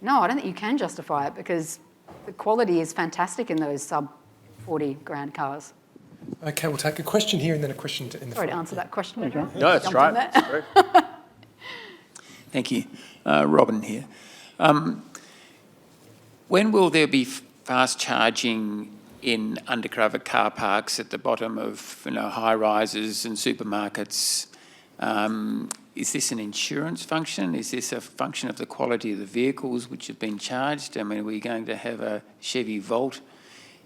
no, I don't think you can justify it because the quality is fantastic in those sub 40 grand cars. Okay, we'll take a question here and then a question in the Sorry front. to answer that question. No, it's right. It's great. Thank you. Robin here. When will there be fast charging in undercover car parks at the bottom of high rises and supermarkets? Is this an insurance function? Is this a function of the quality of the vehicles which have been charged? I mean, are we going to have a Chevy Volt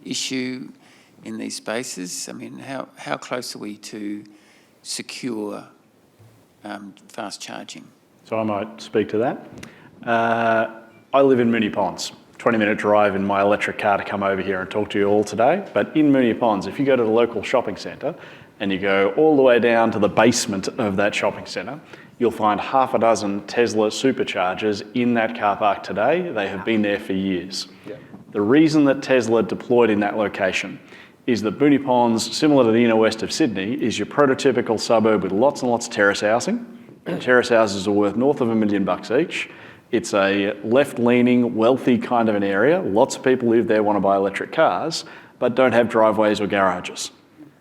issue in these spaces? I mean, how close are we to secure fast charging? So I might speak to that. I live in Moonee Ponds. 20-minute drive in my electric car to come over here and talk to you all today. But in Moonee Ponds, if you go to the local shopping centre and you go all the way down to the basement of that shopping centre, you'll find half a dozen Tesla superchargers in that car park today. They have been there for years. Yeah. The reason that Tesla deployed in that location is that Moonee Ponds, similar to the inner west of Sydney, is your prototypical suburb with lots and lots of terrace housing. And terrace houses are worth north of $1 million each. It's a left-leaning, wealthy kind of an area. Lots of people live there, want to buy electric cars, but don't have driveways or garages.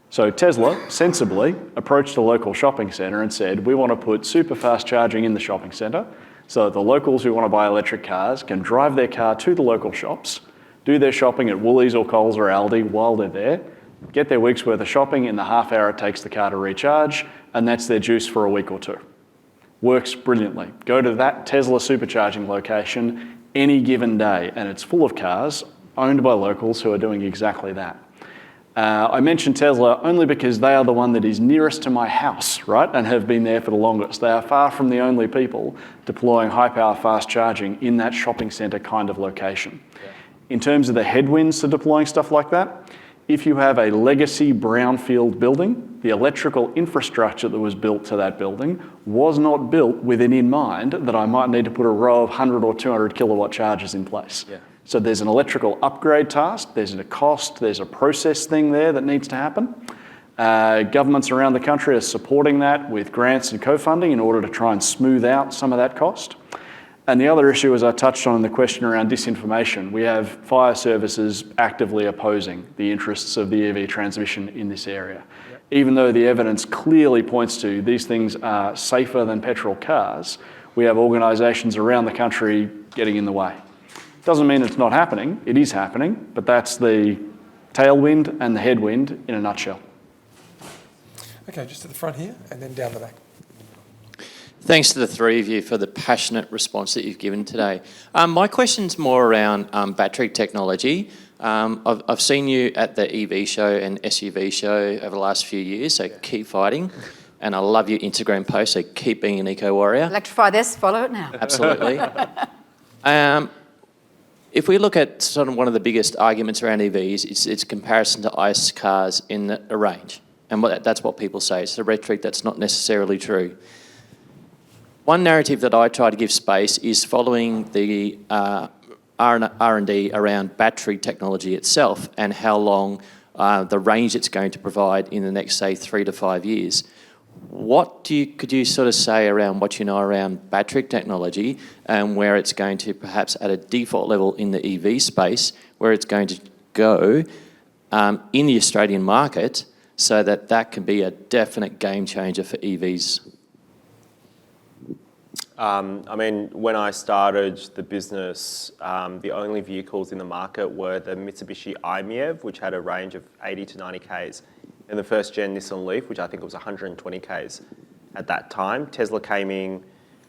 So Tesla, sensibly, approached a local shopping centre and said, we want to put super fast charging in the shopping centre so that the locals who want to buy electric cars can drive their car to the local shops, do their shopping at Woolies or Coles or Aldi while they're there, get their week's worth of shopping in the half hour it takes the car to recharge, and that's their juice for a week or two. Works brilliantly. Go to that Tesla supercharging location any given day, and it's full of cars owned by locals who are doing exactly that. I mentioned Tesla only because they are the one that is nearest to my house, right, and have been there for the longest. They are far from the only people deploying high-power fast charging in that shopping centre kind of location. Yeah. In terms of the headwinds to deploying stuff like that, if you have a legacy brownfield building, the electrical infrastructure that was built to that building was not built with it in mind that I might need to put a row of 100 or 200 kilowatt chargers in place. Yeah. So there's an electrical upgrade task, there's a cost, there's a process thing there that needs to happen. Governments around the country are supporting that with grants and co-funding in order to try and smooth out some of that cost. And the other issue, as I touched on in the question around disinformation, we have fire services actively opposing the interests of the EV transition in this area. Yep. Even though the evidence clearly points to these things are safer than petrol cars, we have organisations around the country getting in the way. Doesn't mean it's not happening, it is happening, but that's the tailwind and the headwind in a nutshell. Okay, just at the front here and then down the back. Thanks to the three of you for the passionate response that you've given today. My question's more around battery technology. I've seen you at the EV show and SUV show over the last few years, so keep fighting. And I love your Instagram post, so keep being an eco-warrior. Electrify this, follow it now. Absolutely. If we look at sort of one of the biggest arguments around EVs, it's comparison to ICE cars in the range. And that's what people say. It's a rhetoric that's not necessarily true. One narrative that I try to give space is following the R&D around battery technology itself and how long the range it's going to provide in the next, say, 3 to 5 years. Could you sort of say around what you know around battery technology and where it's going to perhaps at a default level in the EV space, where it's going to go in the Australian market so that can be a definite game changer for EVs? I mean, when I started the business, the only vehicles in the market were the Mitsubishi i-MiEV, which had a range of 80 to 90 Ks, and the first gen Nissan Leaf, which I think was 120 Ks at that time. Tesla came in,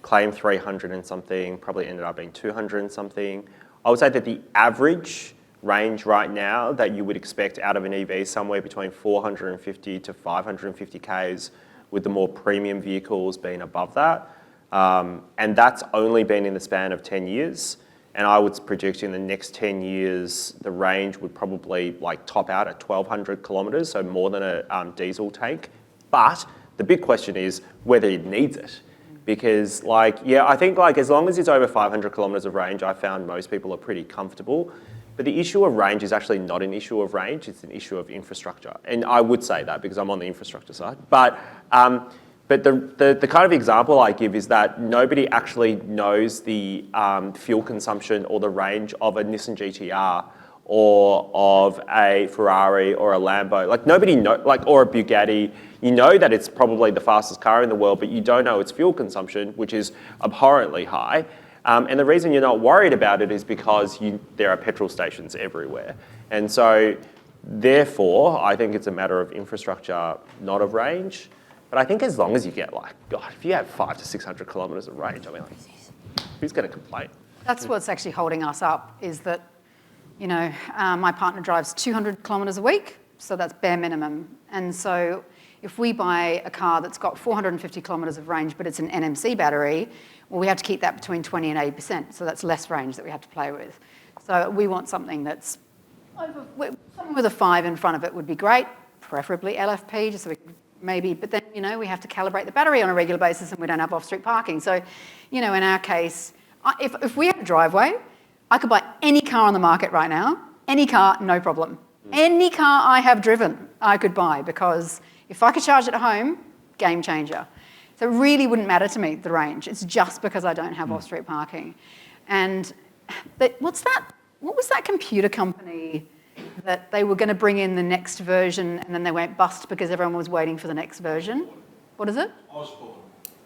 claimed 300 and something, probably ended up being 200 and something. I would say that the average range right now that you would expect out of an EV is somewhere between 450 to 550 Ks, with the more premium vehicles being above that. And that's only been in the span of 10 years. And I would predict in the next 10 years, the range would probably top out at 1,200 kilometres, so more than a diesel tank. But the big question is whether it needs it. Because I think as long as it's over 500 kilometres of range, I found most people are pretty comfortable. But the issue of range is actually not an issue of range, it's an issue of infrastructure. And I would say that because I'm on the infrastructure side. But the kind of example I give is that nobody actually knows the fuel consumption or the range of a Nissan GTR or of a Ferrari or a Lambo. Nobody or a Bugatti. You know that it's probably the fastest car in the world, but you don't know its fuel consumption, which is abhorrently high. And the reason you're not worried about it is because there are petrol stations everywhere. And so, therefore, I think it's a matter of infrastructure, not of range. But I think as long as you get if you have 500 to 600 kilometres of range, who's going to complain? That's what's actually holding us up, is that, my partner drives 200 kilometres a week, so that's bare minimum. And so if we buy a car that's got 450 kilometres of range, but it's an NMC battery, well, we have to keep that between 20 and 80%, so that's less range that we have to play with. So we want something that's, something with a 5 in front of it would be great, preferably LFP, just so we can maybe, but then, we have to calibrate the battery on a regular basis and we don't have off-street parking. So, in our case, if we had a driveway, I could buy any car on the market right now, any car, no problem. Any car I have driven, I could buy, because if I could charge it at home, game changer. So it really wouldn't matter to me, the range. It's just because I don't have off-street parking. And what was that computer company that they were going to bring in the next version and then they went bust because everyone was waiting for the next version? What is it? Osborne.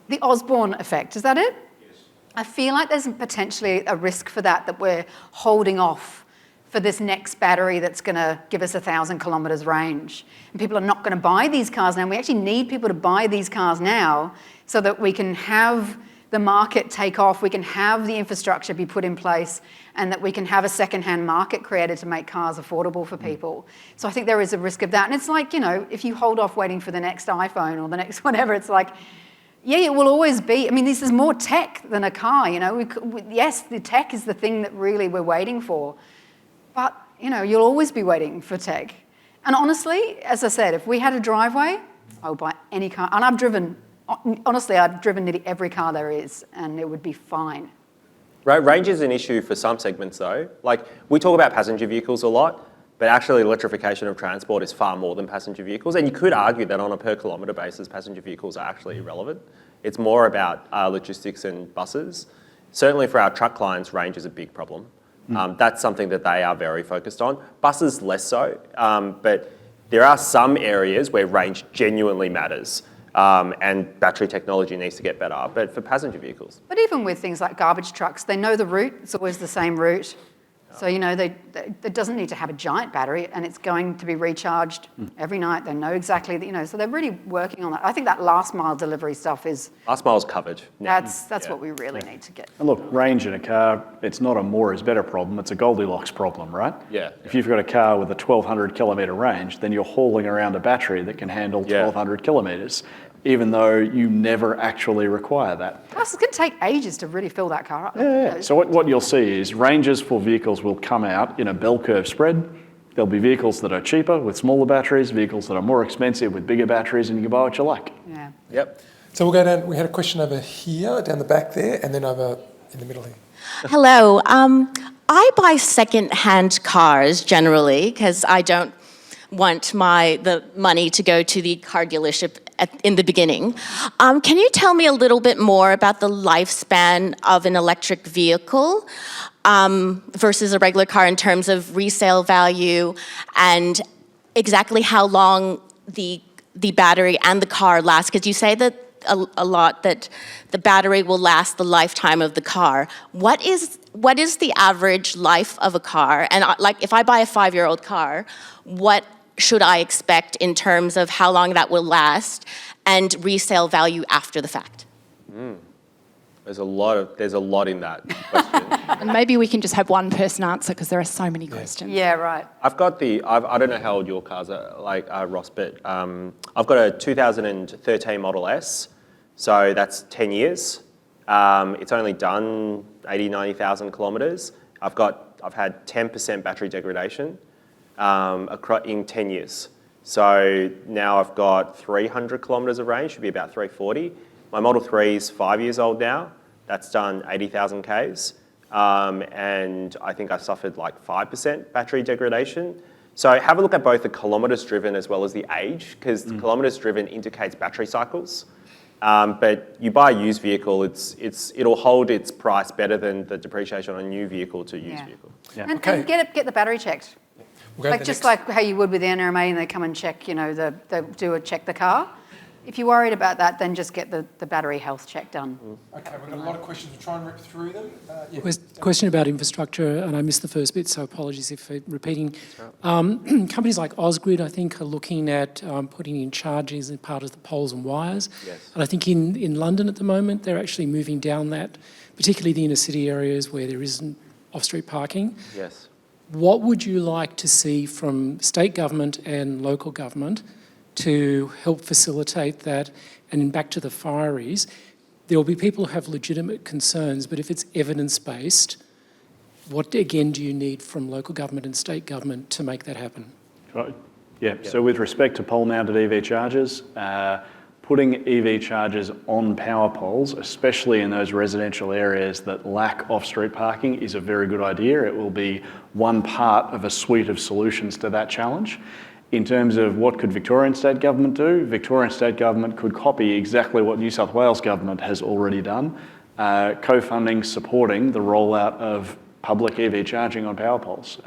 The Osborne effect, is that it? Yes. I feel like there's potentially a risk for that we're holding off for this next battery that's going to give us 1,000 kilometres range. And people are not going to buy these cars now. We actually need people to buy these cars now so that we can have the market take off, we can have the infrastructure be put in place, and that we can have a second-hand market created to make cars affordable for people. So I think there is a risk of that. And it's like, if you hold off waiting for the next iPhone or the next whatever, it's like, yeah, it will always be. I mean, this is more tech than a car, yes, the tech is the thing that really we're waiting for. But, you'll always be waiting for tech. And honestly, as I said, if we had a driveway, I would buy any car. And I've driven nearly every car there is, and it would be fine. Range is an issue for some segments though. We talk about passenger vehicles a lot, but actually electrification of transport is far more than passenger vehicles. And you could argue that on a per kilometre basis, passenger vehicles are actually irrelevant. It's more about logistics and buses. Certainly for our truck clients, range is a big problem. That's something that they are very focused on. Buses less so, but there are some areas where range genuinely matters. And battery technology needs to get better, but for passenger vehicles. But even with things like garbage trucks, they know the route, it's always the same route. So, it doesn't need to have a giant battery, and it's going to be recharged every night. They know exactly, so they're really working on that. I think that last mile delivery stuff is... Last mile's covered. That's what we really need to get. And look, range in a car, it's not a more is better problem, it's a Goldilocks problem, right? Yeah. If you've got a car with a 1,200 kilometre range, then you're hauling around a battery that can handle 1,200 kilometres, even though you never actually require that. Plus, it's going to take ages to really fill that car up. Yeah. So what you'll see is ranges for vehicles will come out in a bell curve spread. There'll be vehicles that are cheaper with smaller batteries, vehicles that are more expensive with bigger batteries, and you can buy what you like. Yeah. Yep. So we'll go down, we had a question over here, down the back there, and then over in the middle here. Hello. I buy second-hand cars generally because I don't want the money to go to the car dealership in the beginning. Can you tell me a little bit more about the lifespan of an electric vehicle versus a regular car in terms of resale value, and exactly how long the battery and the car last? Because you say that a lot that the battery will last the lifetime of the car. What is the average life of a car? And if I buy a 5-year-old car, what should I expect in terms of how long that will last and resale value after the fact? There's a lot in that question. And maybe we can just have one person answer because there are so many questions. Yeah, right. I don't know how old your cars are, Ross, but I've got a 2013 Model S, so that's 10 years. It's only done 80, 90,000 kilometres. I've had 10% battery degradation in 10 years. So now I've got 300 kilometres of range, should be about 340. My Model 3 is 5 years old now. That's done 80,000 Ks. And I think I suffered like 5% battery degradation. So have a look at both the kilometres driven as well as the age, because the kilometres driven indicates battery cycles. But you buy a used vehicle, it'll hold its price better than the depreciation on a new vehicle to used vehicle. Yeah. And get the battery checked. Like just like how you would with the NRMA, and they come and check, you know, they check the car. If you're worried about that, then just get the battery health check done. Okay, we've got a lot of questions. We'll try and rip through them. Question about infrastructure, and I missed the first bit, so apologies if I'm repeating. Companies like Ausgrid, I think, are looking at putting in chargers as part of the poles and wires. Yes. And I think in London at the moment, they're actually moving down that, particularly the inner city areas where there isn't off-street parking. Yes. What would you like to see from state government and local government to help facilitate that? And back to the fireys, there will be people who have legitimate concerns, but if it's evidence-based, what, again, do you need from local government and state government to make that happen? Right. Yeah, so with respect to pole-mounted EV chargers, putting EV chargers on power poles, especially in those residential areas that lack off-street parking, is a very good idea. It will be one part of a suite of solutions to that challenge. In terms of what could Victorian State Government do, Victorian State Government could copy exactly what New South Wales Government has already done, co-funding, supporting the rollout of public EV charging on power poles.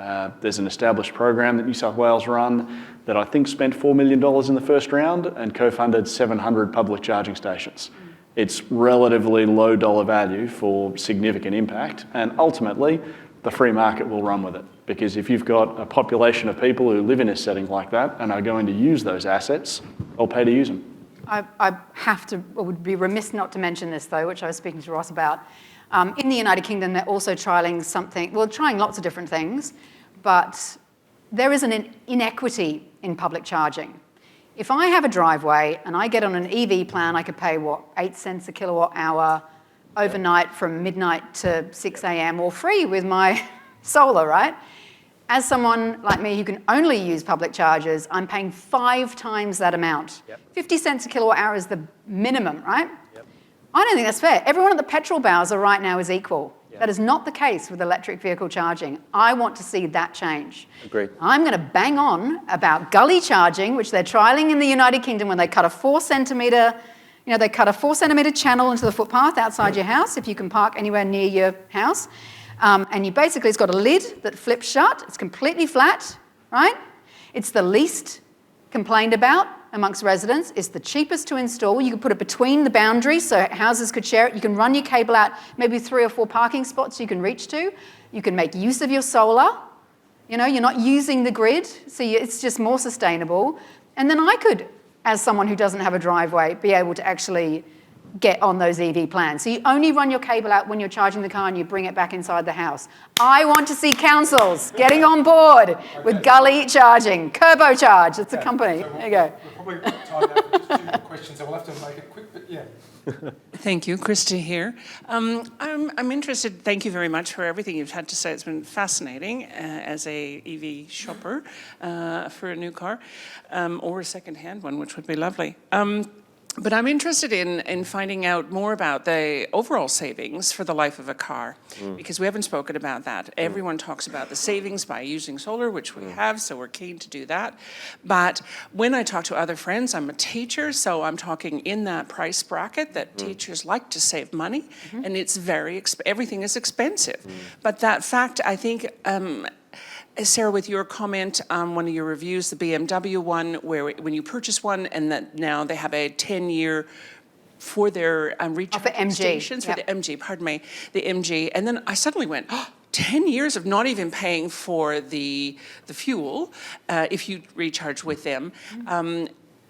There's an established program that New South Wales run that I think spent $4 million in the first round and co-funded 700 public charging stations. It's relatively low dollar value for significant impact, and ultimately the free market will run with it. Because if you've got a population of people who live in a setting like that and are going to use those assets, they'll pay to use them. I would be remiss not to mention this though, which I was speaking to Ross about. In the United Kingdom, they're also trying lots of different things, but there is an inequity in public charging. If I have a driveway and I get on an EV plan, I could pay, 8 cents a kilowatt hour overnight from midnight to 6 a.m. or free with my solar, right? As someone like me who can only use public chargers, I'm paying 5 times that amount. 50 cents a kilowatt hour is the minimum, right? I don't think that's fair. Everyone at the petrol bowser right now is equal. That is not the case with electric vehicle charging. I want to see that change. Agreed. I'm going to bang on about gully charging, which they're trialling in the United Kingdom when they cut a 4 centimetre channel into the footpath outside your house, if you can park anywhere near your house. And you basically, it's got a lid that flips shut. It's completely flat, right? It's the least complained about amongst residents. It's the cheapest to install. You can put it between the boundaries so houses could share it. You can run your cable out, maybe 3 or 4 parking spots you can reach to. You can make use of your solar. You know, you're not using the grid, so it's just more sustainable. And then I could, as someone who doesn't have a driveway, be able to actually get on those EV plans. So you only run your cable out when you're charging the car and you bring it back inside the house. I want to see councils getting on board with gully charging. Turbocharge, it's a company. There you go. We've probably got time now for just 2 more questions, so we'll have to make it quick, but yeah. Thank you, Christy here. I'm interested, thank you very much for everything you've had to say. It's been fascinating as a EV shopper for a new car, or a second-hand one, which would be lovely. But I'm interested in finding out more about the overall savings for the life of a car, because we haven't spoken about that. Everyone talks about the savings by using solar, which we have, so we're keen to do that. But when I talk to other friends, I'm a teacher, so I'm talking in that price bracket that teachers like to save money, and it's everything is expensive. But that fact, I think, Sarah, with your comment on one of your reviews, the BMW one, where when you purchase one and that now they have a 10-year for their recharging stations, for the MG, pardon me, the MG, and then I suddenly went, 10 years of not even paying for the fuel if you recharge with them.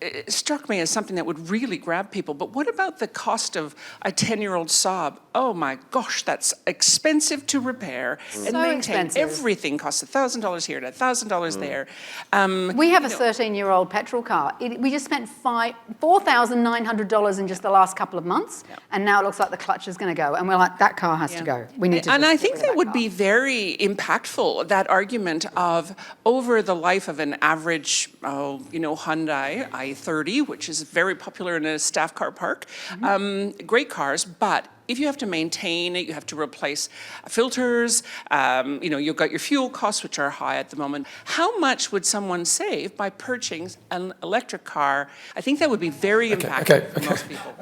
It struck me as something that would really grab people. But what about the cost of a 10-year-old Saab? Oh my gosh, that's expensive to repair and maintain. Expensive. Everything costs $1,000 here and $1,000 there. We have a 13-year-old petrol car. We just spent $4,900 in just the last couple of months, and now it looks like the clutch is going to go. And we're like, that car has to go. We need to. And I think that would be very impactful. That argument of over the life of an average, Hyundai, i30, which is very popular in a staff car park. Great cars, but if you have to maintain it, you have to replace filters, you've got your fuel costs, which are high at the moment. How much would someone save by purchasing an electric car? I think that would be very impactful for most people.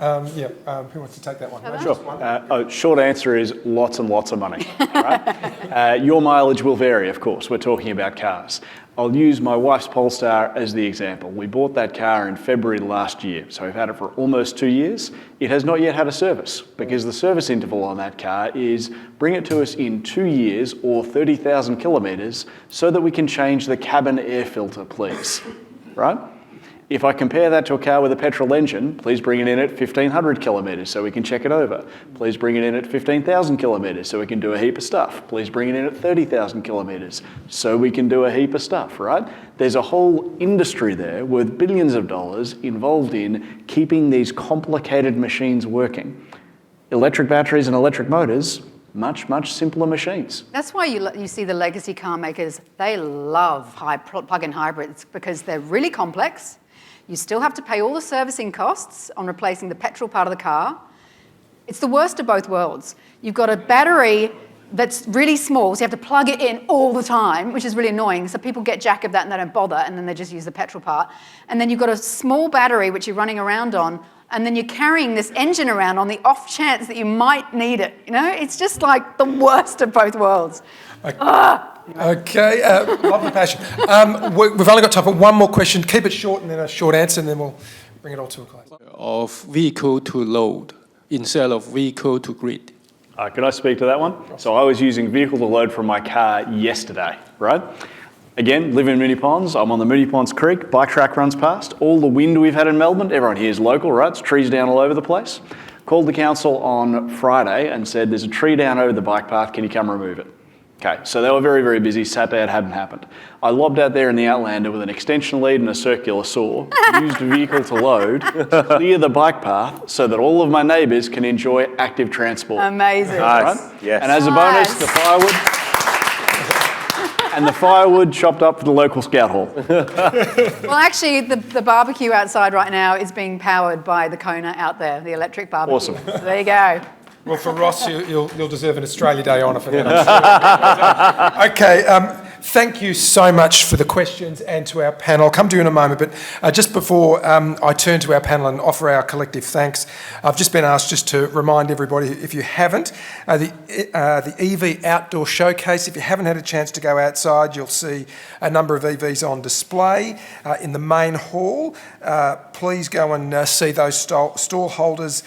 Who wants to take that one? Sure. Short answer is lots and lots of money. Right? Your mileage will vary, of course. We're talking about cars. I'll use my wife's Polestar as the example. We bought that car in February last year, so we've had it for almost 2 years. It has not yet had a service because the service interval on that car is bring it to us in 2 years or 30,000 kilometres so that we can change the cabin air filter, please. Right? If I compare that to a car with a petrol engine, please bring it in at 1,500 kilometres so we can check it over. Please bring it in at 15,000 kilometres so we can do a heap of stuff. Please bring it in at 30,000 kilometres so we can do a heap of stuff, right? There's a whole industry there with billions of dollars involved in keeping these complicated machines working. Electric batteries and electric motors, much, much simpler machines. That's why you see the legacy car makers, they love plug-in hybrids because they're really complex. You still have to pay all the servicing costs on replacing the petrol part of the car. It's the worst of both worlds. You've got a battery that's really small, so you have to plug it in all the time, which is really annoying. So people get jack of that and they don't bother, and then they just use the petrol part. And then you've got a small battery which you're running around on, and then you're carrying this engine around on the off chance that you might need it. It's just like the worst of both worlds. Okay, love the passion. We've only got time for one more question. Keep it short and then a short answer, and then we'll bring it all to a close. Of vehicle to load instead of vehicle to grid. Could I speak to that one? So I was using vehicle to load from my car yesterday, right? Again, live in Moonee Ponds. I'm on the Moonee Ponds Creek. Bike track runs past. All the wind we've had in Melbourne, everyone here is local, right? It's trees down all over the place. Called the council on Friday and said, there's a tree down over the bike path, can you come remove it? Okay, so they were very, very busy. Saturday it hadn't happened. I lobbed out there in the Outlander with an extension lead and a circular saw, used a vehicle to load, clear the bike path so that all of my neighbours can enjoy active transport. Amazing. Nice. Right? Yes. And as a bonus, the firewood chopped up for the local scout hall. Well, actually, the barbecue outside right now is being powered by the Kona out there, the electric barbecue. Awesome. So there you go. Well, for Ross, you'll deserve an Australia Day honour for that, I'm sure. Okay, thank you so much for the questions and to our panel. I'll come to you in a moment, but just before I turn to our panel and offer our collective thanks, I've just been asked just to remind everybody, if you haven't, the EV Outdoor Showcase, if you haven't had a chance to go outside, you'll see a number of EVs on display in the main hall. Please go and see those stall holders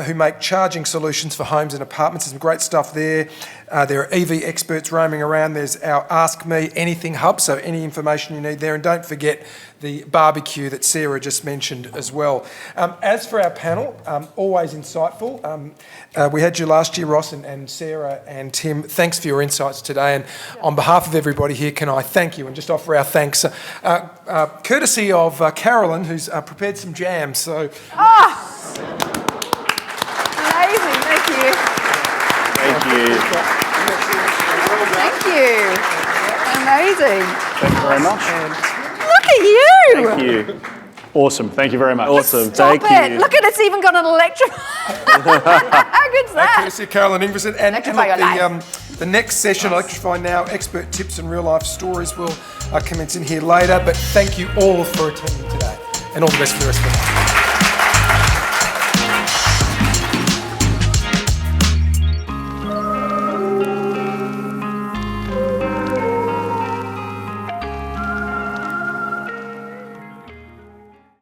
who make charging solutions for homes and apartments. There's some great stuff there. There are EV experts roaming around. There's our Ask Me Anything hub, so any information you need there. And don't forget the barbecue that Sarah just mentioned as well. As for our panel, always insightful. We had you last year, Ross, and Sarah and Tim. Thanks for your insights today. And on behalf of everybody here, can I thank you and just offer our thanks, courtesy of Carolyn, who's prepared some jams. So. Amazing, thank you. Thank you. Thank you. Amazing. Thank you very much. Look at you. Thank you. Awesome. Thank you very much. Awesome. Stop Thank it. you. Look at it's even got an Electrify. How good's that? Courtesy of Carolyn Ingverson. And Electrify your the next session, Electrify Now, expert tips and real life stories will commence in here later. But thank you all for attending today. And all the best for the rest of the night.